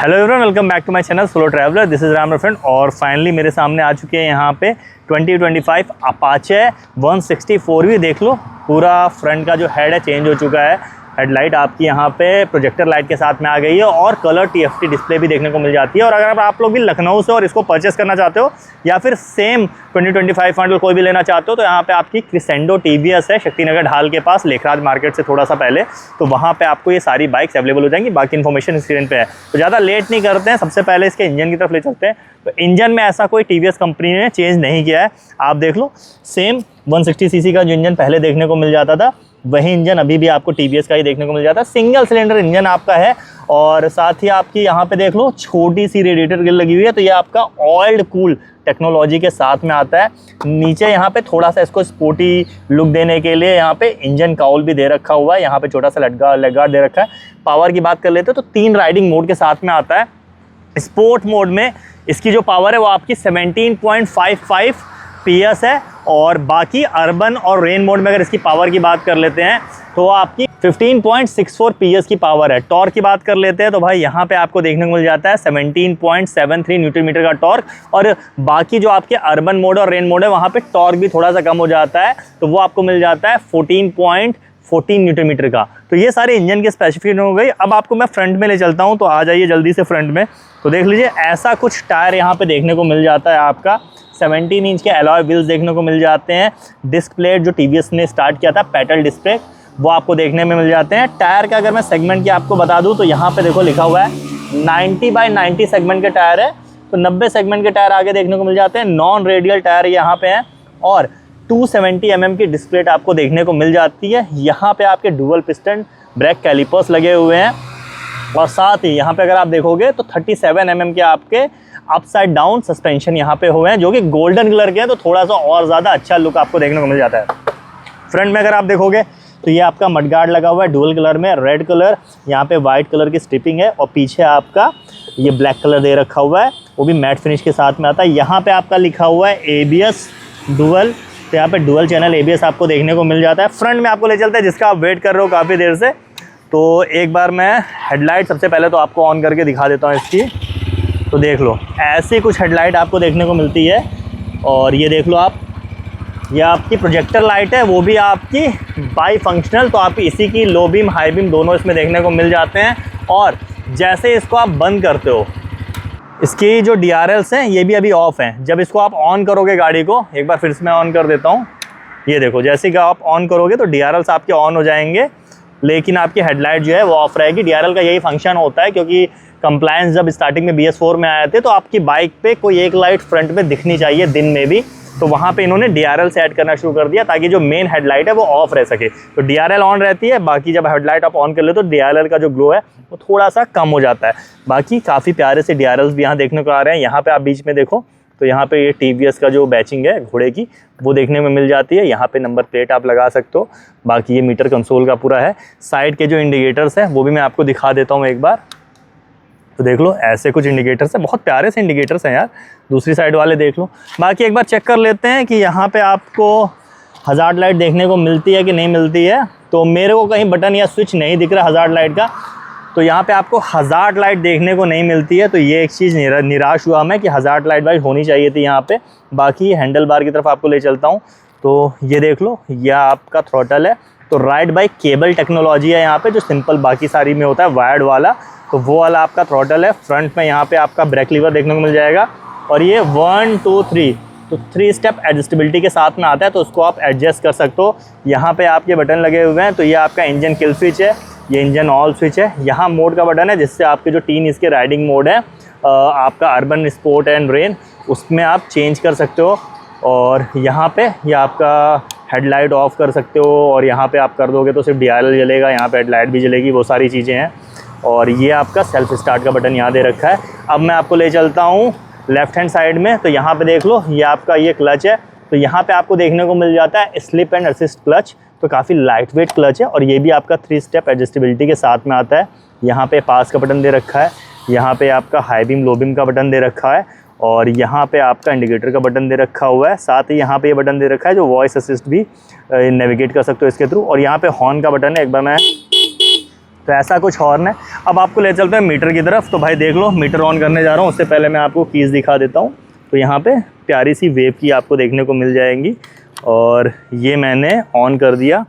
Hello everyone, welcome back to my channel solo traveller. This is Ram friend. और finally मेरे सामने आ चुके हैं यहाँ पे 2025 अपाचे 160 देख लो। पूरा फ्रंट का जो हेड है चेंज हो चुका है। हेडलाइट आपकी यहाँ पे प्रोजेक्टर लाइट के साथ में आ गई है और कलर TFT डिस्प्ले भी देखने को मिल जाती है। और अगर आप लोग भी लखनऊ से और इसको परचेस करना चाहते हो या फिर सेम 2025 मॉडल कोई भी लेना चाहते हो तो यहाँ पे आपकी क्रिसेंडो TVS है शक्तिनगर ढाल के पास, लेखराज मार्केट से थोड़ा सा पहले। तो वहाँ पे आपको ये सारी बाइक्स अवेलेबल हो जाएंगी। बाकी इन्फॉर्मेशन स्क्रीन पे है, तो ज़्यादा लेट नहीं करते हैं, सबसे पहले इसके इंजन की तरफ ले चलते हैं। तो इंजन में ऐसा कोई TVS कंपनी ने चेंज नहीं किया है। आप देख लो, सेम 160cc का जो इंजन पहले देखने को मिल जाता था वही इंजन अभी भी आपको TVS का ही देखने को मिल जाता है। सिंगल सिलेंडर इंजन आपका है और साथ ही आपकी यहाँ पे देख लो छोटी सी रेडिएटर ग्रिल लगी हुई है। तो ये आपका ऑयल्ड कूल टेक्नोलॉजी के साथ में आता है। नीचे यहाँ पे थोड़ा सा इसको स्पोर्टी लुक देने के लिए यहाँ पे इंजन काउल भी दे रखा हुआ है। यहाँ पे छोटा सा लेग गार्ड दे रखा है। पावर की बात कर लेते हैं तो 3 राइडिंग मोड के साथ में आता है। स्पोर्ट मोड में इसकी जो पावर है वो आपकी 17.55 PS है और बाकी अर्बन और रेन मोड में अगर इसकी पावर की बात कर लेते हैं तो आपकी 15.64 PS की पावर है। टॉर्क की बात कर लेते हैं तो भाई यहाँ पे आपको देखने को मिल जाता है 17.73 न्यूटन मीटर का टॉर्क। और बाकी जो आपके अर्बन मोड और रेन मोड है वहाँ पे टॉर्क भी थोड़ा सा कम हो जाता है, तो वो आपको मिल जाता है 14.14 न्यूटन मीटर का। तो ये सारे इंजन के स्पेसिफिकेशन हो गई। अब आपको मैं फ्रंट में ले चलता हूँ, तो आ जाइए जल्दी से फ्रंट में। तो देख लीजिए ऐसा कुछ टायर यहाँ पे देखने को मिल जाता है। आपका 17 इंच के अलॉय व्हील्स देखने को मिल जाते हैं। डिस्क प्लेट जो TVS ने स्टार्ट किया था पेटल डिस्प्ले, वो आपको देखने में मिल जाते हैं। टायर का अगर मैं सेगमेंट की आपको बता दूं तो यहाँ पे देखो लिखा हुआ है 90/90 सेगमेंट के टायर है। तो 90 सेगमेंट के टायर आगे देखने को मिल जाते हैं। नॉन रेडियल टायर यहाँ पे हैं और 270 mm की डिस्क प्लेट आपको देखने को मिल जाती है। यहाँ पे आपके डुअल पिस्टन ब्रेक कैलिपर्स लगे हुए हैं और साथ ही यहाँ पे अगर आप देखोगे तो 37 mm के आपके अपसाइड डाउन सस्पेंशन यहाँ पे हुए हैं जो कि गोल्डन कलर के हैं, तो थोड़ा सा और ज़्यादा अच्छा लुक आपको देखने को मिल जाता है। फ्रंट में अगर आप देखोगे तो ये आपका मडगार्ड लगा हुआ है डुअल कलर में, रेड कलर, यहाँ पे वाइट कलर की स्ट्रिपिंग है और पीछे आपका ये ब्लैक कलर दे रखा हुआ है, वो भी मैट फिनिश के साथ में आता है। यहाँ पे आपका लिखा हुआ है ABS डुअल, तो यहाँ पे डुअल चैनल ABS आपको देखने को मिल जाता है। फ्रंट में आपको ले चलता है जिसका आप वेट कर रहे हो काफ़ी देर से। तो एक बार मैं हेडलाइट सबसे पहले तो आपको ऑन करके दिखा देता हूँ इसकी। तो देख लो ऐसी कुछ हेडलाइट आपको देखने को मिलती है। और ये देख लो आप, ये आपकी प्रोजेक्टर लाइट है, वो भी आपकी बाई फंक्शनल, तो आप इसी की लो बीम हाई बीम दोनों इसमें देखने को मिल जाते हैं। और जैसे इसको आप बंद करते हो, इसकी जो DRLs हैं ये भी अभी ऑफ हैं। जब इसको आप ऑन करोगे गाड़ी को, एक बार फिर से मैं ऑन कर देता हूँ, ये देखो जैसे कि आप ऑन करोगे तो DRLs आपके ऑन हो जाएंगे, लेकिन आपकी हेडलाइट जो है वो ऑफ रहेगी। DRL का यही फंक्शन होता है क्योंकि कंप्लायंस जब स्टार्टिंग में BS4 में आए थे तो आपकी बाइक पे कोई एक लाइट फ्रंट में दिखनी चाहिए दिन में भी, तो वहाँ पे इन्होंने DRL से ऐड करना शुरू कर दिया ताकि जो मेन हेडलाइट है वो ऑफ रह सके। तो DRL ऑन रहती है, बाकी जब हेडलाइट आप ऑन कर ले तो DRL का जो ग्लो है वो थोड़ा सा कम हो जाता है। बाकी काफ़ी प्यारे से DRLs भी यहाँ देखने को आ रहे हैं। यहाँ पे आप बीच में देखो तो यहाँ पे ये TVS का जो बैचिंग है घोड़े की वो देखने में मिल जाती है। यहाँ पे नंबर प्लेट आप लगा सकते हो। बाकी ये मीटर कंसोल का पूरा है। साइड के जो इंडिकेटर्स हैं वो भी मैं आपको दिखा देता हूँ एक बार। तो देख लो ऐसे कुछ इंडिकेटर्स हैं, बहुत प्यारे से इंडिकेटर्स हैं यार। दूसरी साइड वाले देख लो। बाकी एक बार चेक कर लेते हैं कि यहाँ पे आपको हज़ार्ड लाइट देखने को मिलती है कि नहीं मिलती है। तो मेरे को कहीं बटन या स्विच नहीं दिख रहा हज़ार्ड लाइट का, तो यहाँ पे आपको हज़ार्ड लाइट देखने को नहीं मिलती है। तो ये एक चीज़ निराश हुआ मैं कि हज़ार्ड लाइट होनी चाहिए थी यहाँ पे। बाकी हैंडल बार की तरफ आपको ले चलता हूँ। तो ये देख लो, यह आपका थ्रॉटल है। तो राइड बाई केबल टेक्नोलॉजी है यहाँ पे, जो सिंपल बाकी सारी में होता है वायर्ड वाला, तो वो वाला आपका थ्रॉटल है। फ्रंट में यहाँ पे आपका ब्रेक लीवर देखने को मिल जाएगा और ये 1 2 3 तो 3 स्टेप एडजस्टेबिलिटी के साथ में आता है, तो उसको आप एडजस्ट कर सकते हो। यहाँ पे आपके बटन लगे हुए हैं। तो ये आपका इंजन किल स्विच है, ये इंजन ऑल स्विच है। यहाँ मोड का बटन है जिससे आपके जो 3 इसके राइडिंग मोड है आपका अर्बन, स्पोर्ट एंड रेन, उसमें आप चेंज कर सकते हो। और यहाँ पे ये आपका हेडलाइट ऑफ कर सकते हो और यहाँ पे आप कर दोगे तो सिर्फ DRL जलेगा, यहाँ पे हेडलाइट भी जलेगी, वो सारी चीज़ें हैं। और ये आपका सेल्फ स्टार्ट का बटन यहाँ दे रखा है। अब मैं आपको ले चलता हूँ लेफ्ट हैंड साइड में। तो यहाँ पे देख लो, ये आपका ये क्लच है। तो यहाँ पे आपको देखने को मिल जाता है स्लिप एंड असिस्ट क्लच, तो काफ़ी लाइट वेट क्लच है। और ये भी आपका 3 स्टेप एडजस्टेबिलिटी के साथ में आता है। यहाँ पे पास का बटन दे रखा है, यहाँ पे आपका हाई बीम लो बीम का बटन दे रखा है और यहाँ पे आपका इंडिकेटर का बटन दे रखा हुआ है। साथ ही यहाँ पे ये बटन दे रखा है जो वॉइस असिस्ट भी नेविगेट कर सकते हो इसके थ्रू। और यहाँ पे हॉर्न का बटन है, एक बार मैं तो ऐसा कुछ हॉर्न है। अब आपको ले चलते हैं मीटर की तरफ। तो भाई देख लो, मीटर ऑन करने जा रहा हूँ, उससे पहले मैं आपको कीज़ दिखा देता हूँ। तो यहाँ पे प्यारी सी वेव की आपको देखने को मिल जाएंगी, और ये मैंने ऑन कर दिया।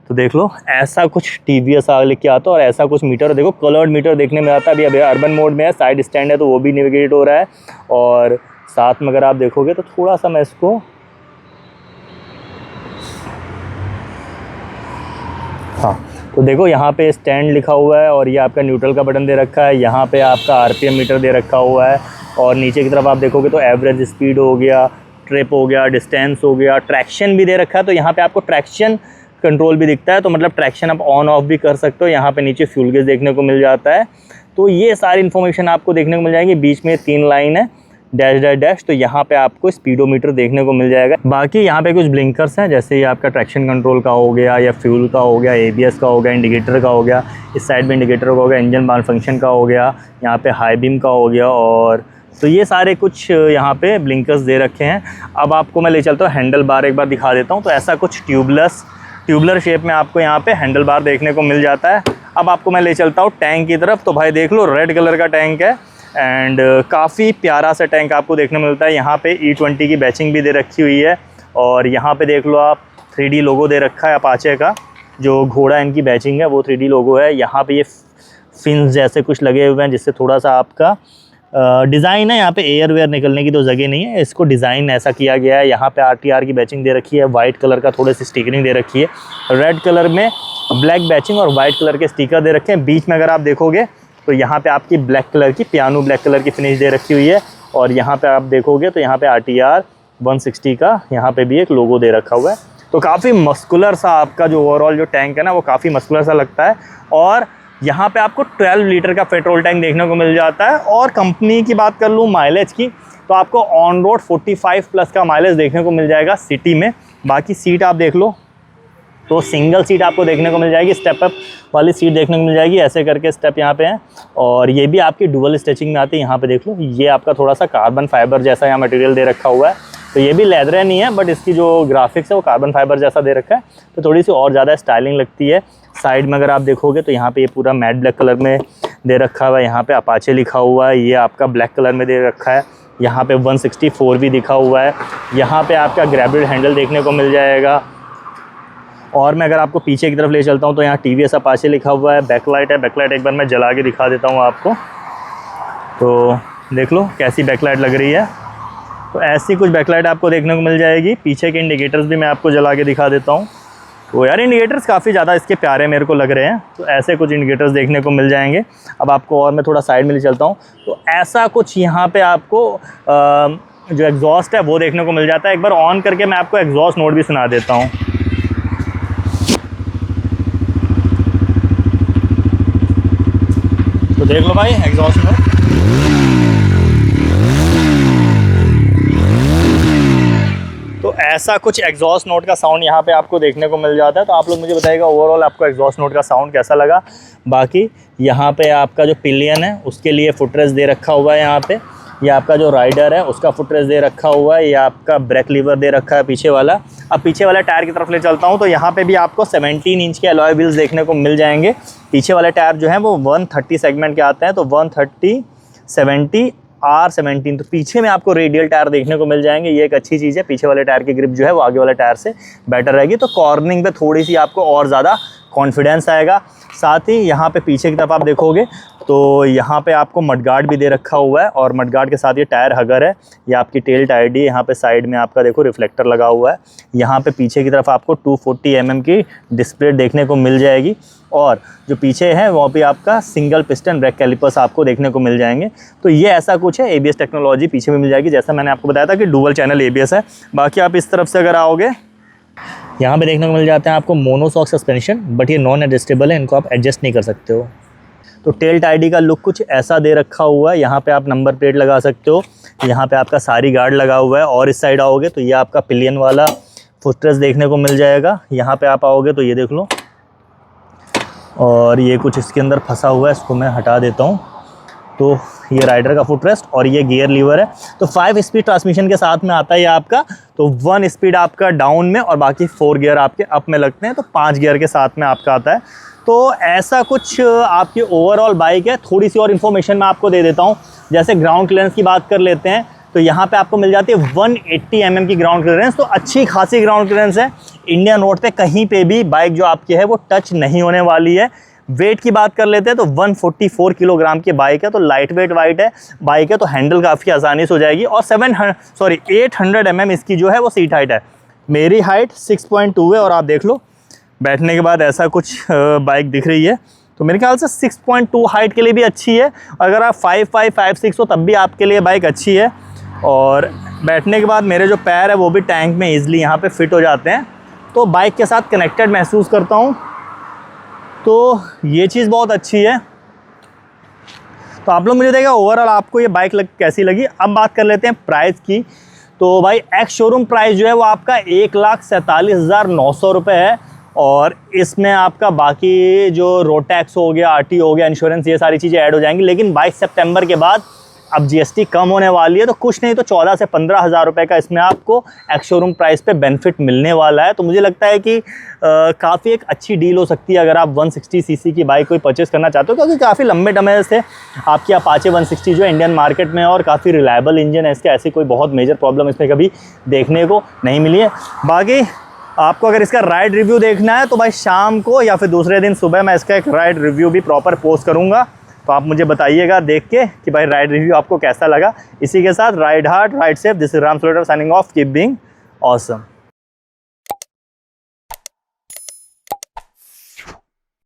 तो देख लो, ऐसा कुछ TVS आगे लिख के आता है और ऐसा कुछ मीटर, देखो कलर्ड मीटर देखने में आता है। अभी अर्बन मोड में है, साइड स्टैंड है तो वो भी नेविगेट हो रहा है। और साथ में अगर आप देखोगे तो थोड़ा सा मैं इसको, हाँ, तो देखो यहाँ पे स्टैंड लिखा हुआ है और ये आपका न्यूट्रल का बटन दे रखा है। यहाँ पे आपका RPM मीटर दे रखा हुआ है, और नीचे की तरफ आप देखोगे तो एवरेज स्पीड हो गया, ट्रिप हो गया, डिस्टेंस हो गया, ट्रैक्शन भी दे रखा है। तो यहाँ पे आपको ट्रैक्शन कंट्रोल भी दिखता है, तो मतलब ट्रैक्शन आप ऑन ऑफ भी कर सकते हो। यहाँ पे नीचे फ्यूल गेज देखने को मिल जाता है। तो ये सारी इन्फॉर्मेशन आपको देखने को मिल जाएगी। बीच में 3 लाइन है, डैश डैश डैश। तो यहाँ पे आपको स्पीडोमीटर देखने को मिल जाएगा। बाकी यहाँ पे कुछ ब्लिंकर्स हैं, जैसे ये आपका ट्रैक्शन कंट्रोल का हो गया, या फ्यूल का हो गया, ABS का हो गया, इंडिकेटर का हो गया, इस साइड में इंडिकेटर का हो गया, इंजन माल फंक्शन का हो गया, यहाँ पे हाई बीम का हो गया। और तो ये सारे कुछ यहाँ पे ब्लिंकर्स दे रखे हैं। अब आपको मैं ले चलता हूँ हैंडल बार, एक बार दिखा देता हूँ। तो ऐसा कुछ ट्यूबलर शेप में आपको यहाँ पे हैंडल बार देखने को मिल जाता है। अब आपको मैं ले चलता हूँ टैंक की तरफ। तो भाई देख लो, रेड कलर का टैंक है, एंड काफ़ी प्यारा सा टैंक आपको देखने को मिलता है। यहाँ पे E20 की बैचिंग भी दे रखी हुई है, और यहाँ पे देख लो आप 3D लोगो दे रखा है अपाचे का। जो घोड़ा इनकी बैचिंग है वो 3D लोगो है। यहाँ पे ये फिन्स जैसे कुछ लगे हुए हैं, जिससे थोड़ा सा आपका डिज़ाइन है। यहाँ पे एयर वेयर निकलने की तो जगह नहीं है, इसको डिज़ाइन ऐसा किया गया है। यहाँ पे RTR की बैचिंग दे रखी है, वाइट कलर का थोड़ी सी स्टिकरिंग दे रखी है, रेड कलर में ब्लैक बैचिंग और वाइट कलर के स्टिकर दे रखे हैं। बीच में अगर आप देखोगे तो यहाँ पे आपकी ब्लैक कलर की, पियानो ब्लैक कलर की फिनिश दे रखी हुई है। और यहाँ पे आप देखोगे तो यहाँ पे RTR 160 का यहाँ पे भी एक लोगो दे रखा हुआ है। तो काफ़ी मस्कुलर सा आपका जो ओवरऑल जो टैंक है ना, वो काफ़ी मस्कुलर सा लगता है। और यहाँ पे आपको 12 लीटर का पेट्रोल टैंक देखने को मिल जाता है। और कंपनी की बात कर लूँ माइलेज की, तो आपको ऑन रोड 45 प्लस का माइलेज देखने को मिल जाएगा सिटी में। बाकी सीट आप देख लो तो सिंगल सीट आपको देखने को मिल जाएगी, स्टेप अप वाली सीट देखने को मिल जाएगी, ऐसे करके स्टेप यहाँ पे हैं। और ये भी आपकी डुअल स्टिचिंग में आती है। यहाँ पे देख लो, ये आपका थोड़ा सा कार्बन फाइबर जैसा यहाँ मटेरियल दे रखा हुआ है। तो ये भी लेदर नहीं है, बट इसकी जो ग्राफिक्स है वो कार्बन फाइबर जैसा दे रखा है, तो थोड़ी सी और ज़्यादा स्टाइलिंग लगती है। साइड में अगर आप देखोगे तो यहाँ पे ये पूरा मैट ब्लैक कलर में दे रखा हुआ है। यहाँ पे अपाचे लिखा हुआ है, ये आपका ब्लैक कलर में दे रखा है। यहाँ पे 164 भी दिखा हुआ है। यहाँ पे आपका ग्रैबिड हैंडल देखने को मिल जाएगा। और मैं अगर आपको पीछे की तरफ ले चलता हूँ तो यहाँ TVS अपाचे लिखा हुआ है। बैकलाइट है, बैकलाइट एक बार मैं जला के दिखा देता हूँ आपको। तो देख लो कैसी बैकलाइट लग रही है। तो ऐसी कुछ बैकलाइट आपको देखने को मिल जाएगी। पीछे के इंडिकेटर्स भी मैं आपको जला के दिखा देता हूँ। तो यार इंडिकेटर्स काफ़ी ज़्यादा इसके प्यारे मेरे को लग रहे हैं। तो ऐसे कुछ इंडिकेटर्स देखने को मिल जाएंगे। अब आपको और मैं थोड़ा साइड में ले चलता हूँ। तो ऐसा कुछ यहाँ पे आपको जो एग्जॉस्ट है वो देखने को मिल जाता है। एक बार ऑन करके मैं आपको एग्जॉस्ट नोट भी सुना देता हूँ। तो देख लो भाई एग्जॉस्ट नोट। तो ऐसा कुछ एग्जॉस्ट नोट का साउंड यहाँ पे आपको देखने को मिल जाता है। तो आप लोग मुझे बताइएगा ओवरऑल आपको एग्जॉस्ट नोट का साउंड कैसा लगा। बाकी यहाँ पे आपका जो पिलियन है उसके लिए फुटरेस्ट दे रखा हुआ है। यहाँ पे ये आपका जो राइडर है उसका फुटरेस्ट दे रखा हुआ है। ये आपका ब्रेक लीवर दे रखा है पीछे वाला। अब पीछे वाला टायर की तरफ ले चलता हूँ। तो यहाँ पे भी आपको 17 इंच के अलॉय व्हील्स देखने को मिल जाएंगे। पीछे वाले टायर जो हैं वो 130 सेगमेंट के आते हैं। तो 130, 70, R17। तो पीछे में आपको रेडियल टायर देखने को मिल जाएंगे। ये एक अच्छी चीज़ है। पीछे वाले टायर की ग्रिप जो है वो आगे वाले टायर से बेटर रहेगी। तो कॉर्निंग पे थोड़ी सी आपको और ज़्यादा कॉन्फिडेंस आएगा। साथ ही यहाँ पे पीछे की तरफ आप देखोगे तो यहाँ पे आपको मडगार्ड भी दे रखा हुआ है। और मडगार्ड के साथ ये टायर हगर है। ये आपकी टेल टायर डी। यहाँ पे साइड में आपका देखो रिफ्लेक्टर लगा हुआ है। यहाँ पे पीछे की तरफ आपको 240 mm की डिस्प्ले देखने को मिल जाएगी। और जो पीछे है वहाँ पे आपका सिंगल पिस्टन ब्रेक कैलिपर्स आपको देखने को मिल जाएंगे। तो ये ऐसा कुछ है। ABS टेक्नोलॉजी पीछे भी मिल जाएगी, जैसा मैंने आपको बताया था कि डुअल चैनल ABS है। बाकी आप इस तरफ से अगर आओगे यहाँ पे देखने को मिल जाते हैं आपको मोनोशॉक सस्पेंशन, बट ये नॉन एडजस्टेबल है, इनको आप एडजस्ट नहीं कर सकते हो। तो टेल टाइडी का लुक कुछ ऐसा दे रखा हुआ है। यहाँ पे आप नंबर प्लेट लगा सकते हो। यहाँ पे आपका सारी गार्ड लगा हुआ है। और इस साइड आओगे तो ये आपका पिलियन वाला फुटरेस्ट देखने को मिल जाएगा। यहाँ पे आप आओगे तो ये देख लो। और ये कुछ इसके अंदर फंसा हुआ है, इसको मैं हटा देता हूँ। तो ये राइडर का फुटरेस्ट और ये गियर लीवर है। तो 5 स्पीड ट्रांसमिशन के साथ में आता है ये आपका। तो 1 स्पीड आपका डाउन में और बाकी 4 गियर आपके अप में लगते हैं। तो 5 गियर के साथ में आपका आता है। तो ऐसा कुछ आपकी ओवरऑल बाइक है। थोड़ी सी और इन्फॉर्मेशन मैं आपको दे देता हूँ। जैसे ग्राउंड क्लियरेंस की बात कर लेते हैं तो यहाँ पे आपको मिल जाती है 180 mm की ग्राउंड क्लियरेंस। तो अच्छी खासी ग्राउंड क्लियरेंस है। इंडियन रोड पे कहीं पे भी बाइक जो आपकी है वो टच नहीं होने वाली है। वेट की बात कर लेते हैं तो 144 किलोग्राम की बाइक है। तो लाइट वेट बाइक है। तो हैंडल काफ़ी आसानी से हो जाएगी। और 800 mm इसकी जो है वो सीट हाइट है। मेरी हाइट 6.2 है और आप देख लो बैठने के बाद ऐसा कुछ बाइक दिख रही है। तो मेरे ख्याल से 6.2 हाइट के लिए भी अच्छी है। अगर आप 5'5", 5'6" हो तब भी आपके लिए बाइक अच्छी है। और बैठने के बाद मेरे जो पैर है वो भी टैंक में ईजिली यहाँ पे फिट हो जाते हैं। तो बाइक के साथ कनेक्टेड महसूस करता हूँ। तो ये चीज़ बहुत अच्छी है। तो आप लोग मुझे देखिए ओवरऑल आपको ये बाइक कैसी लगी। अब बात कर लेते हैं प्राइस की। तो भाई एक्स शोरूम प्राइस जो है वो आपका 1,47,900 रुपये है। और इसमें आपका बाकी जो रोड टैक्स हो गया, RT हो गया, इंश्योरेंस, ये सारी चीज़ें ऐड हो जाएंगी। लेकिन 22 सितंबर के बाद अब GST कम होने वाली है। तो कुछ नहीं तो 14 से 15 हज़ार रुपये का इसमें आपको एक्स शोरूम प्राइस पे बेनिफिट मिलने वाला है। तो मुझे लगता है कि काफ़ी एक अच्छी डील हो सकती है अगर आप 160 सीसी की बाइक कोई परचेस करना चाहते हो। क्योंकि काफ़ी लंबे समय से आपकी अपाचे 160 जो है इंडियन मार्केट में और काफ़ी रिलायबल इंजन है इसके। ऐसी कोई बहुत मेजर प्रॉब्लम इसमें कभी देखने को नहीं मिली है। बाकी आपको अगर इसका राइड रिव्यू देखना है तो भाई शाम को या फिर दूसरे दिन सुबह मैं इसका एक राइड रिव्यू भी प्रॉपर पोस्ट करूँगा। तो आप मुझे बताइएगा देख के कि भाई राइड रिव्यू आपको कैसा लगा। इसी के साथ ride hard, ride safe. This is Ram सोलेटर signing off. Keep being awesome.